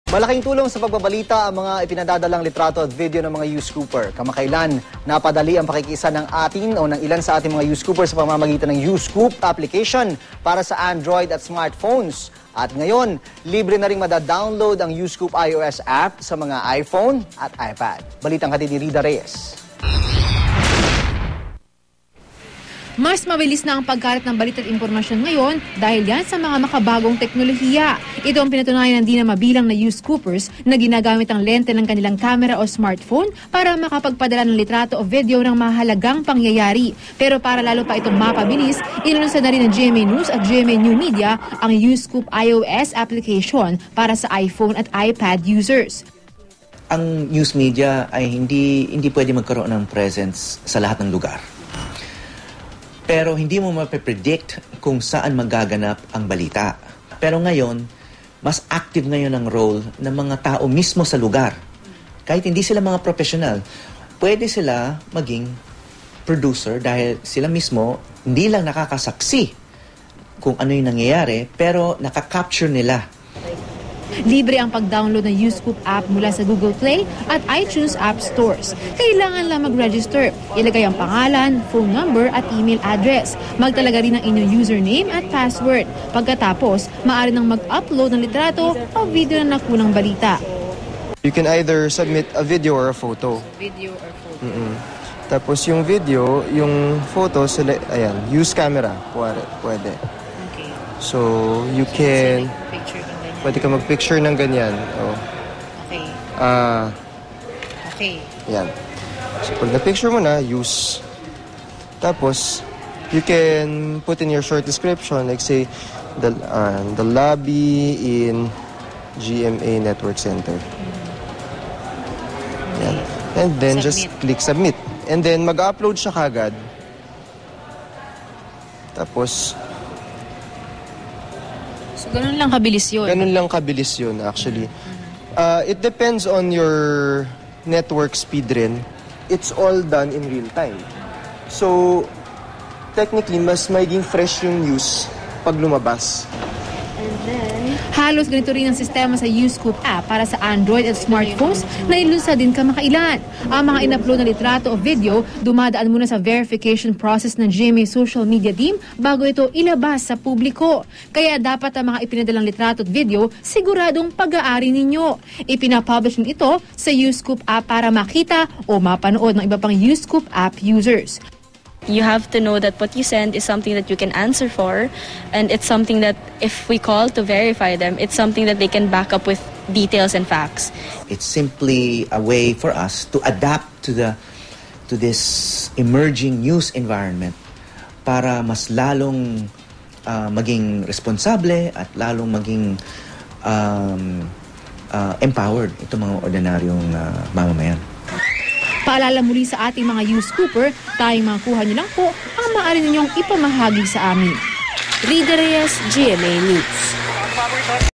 Malaking tulong sa pagbabalita ang mga ipinadadalang litrato at video ng mga YouScooper. Kamakailan, napadali ang pakikisa ng atin o ng ilan sa ating mga YouScooper sa pamamagitan ng YouScoop application para sa Android at smartphones. At ngayon, libre na rin madadownload ang YouScoop iOS app sa mga iPhone at iPad. Balitang hatid ni Rida Reyes. Mas mabilis na ang pagkalat ng balita at impormasyon ngayon dahil yan sa mga makabagong teknolohiya. Ito ang pinatunayan ng di na mabilang na YouScoopers na ginagamit ang lente ng kanilang camera o smartphone para makapagpadala ng litrato o video ng mahalagang pangyayari. Pero para lalo pa itong mapabilis, inununsad na rin ng GMA News at GMA New Media ang YouScoop iOS application para sa iPhone at iPad users. Ang news media ay hindi pwede magkaroon ng presence sa lahat ng lugar. Pero hindi mo mape-predict kung saan magaganap ang balita. Pero ngayon, mas active ngayon ang role ng mga tao mismo sa lugar. Kahit hindi sila mga professional, pwede sila maging producer dahil sila mismo hindi lang nakakasaksi kung ano yung nangyayari, pero nakaka-capture nila. Libre ang pag-download ng YouScoop app mula sa Google Play at iTunes App Stores. Kailangan lang mag-register. Ilagay ang pangalan, phone number at email address. Magtalaga rin ng inyong username at password. Pagkatapos, maaari nang mag-upload ng litrato o video na nakunang balita. You can either submit a video or a photo. Video or photo. Tapos yung video, yung photo, ayan, use camera. Pwede. Okay. So, you can... Picture ng ganyan. Pwede ka mag-picture ng ganyan. Oh. Okay. Okay. Yan. So, pag na-picture mo na, use. Tapos, you can put in your short description, like say, the lobby in GMA Network Center. Yan. And then, just click submit. And then, mag-upload siya kagad. Tapos, So, ganun lang kabilis yun? ganun lang kabilis yun, actually. It depends on your network speed rin. It's all done in real time. So, technically, mas magiging fresh yung news pag lumabas. Halos ganito rin ang sistema sa YouScoop app para sa Android at smartphones na ilunsad din kamakailan. Ang mga in-upload na litrato o video dumadaan muna sa verification process ng GMA social media team bago ito ilabas sa publiko. Kaya dapat ang mga ipinadalang litrato at video siguradong pag-aari ninyo. Ipinapublish din ito sa YouScoop app para makita o mapanood ng iba pang YouScoop app users. You have to know that what you send is something that you can answer for, and it's something that if we call to verify them, it's something that they can back up with details and facts. It's simply a way for us to adapt to this emerging news environment para mas lalong maging responsable at lalong maging empowered itong mga ordinaryong mamamayan. Paalala muli sa ating mga YouScooper, tayong makuha niyo lang po ang maaari ninyong ipamahagi sa amin. Rida Reyes, GMA News.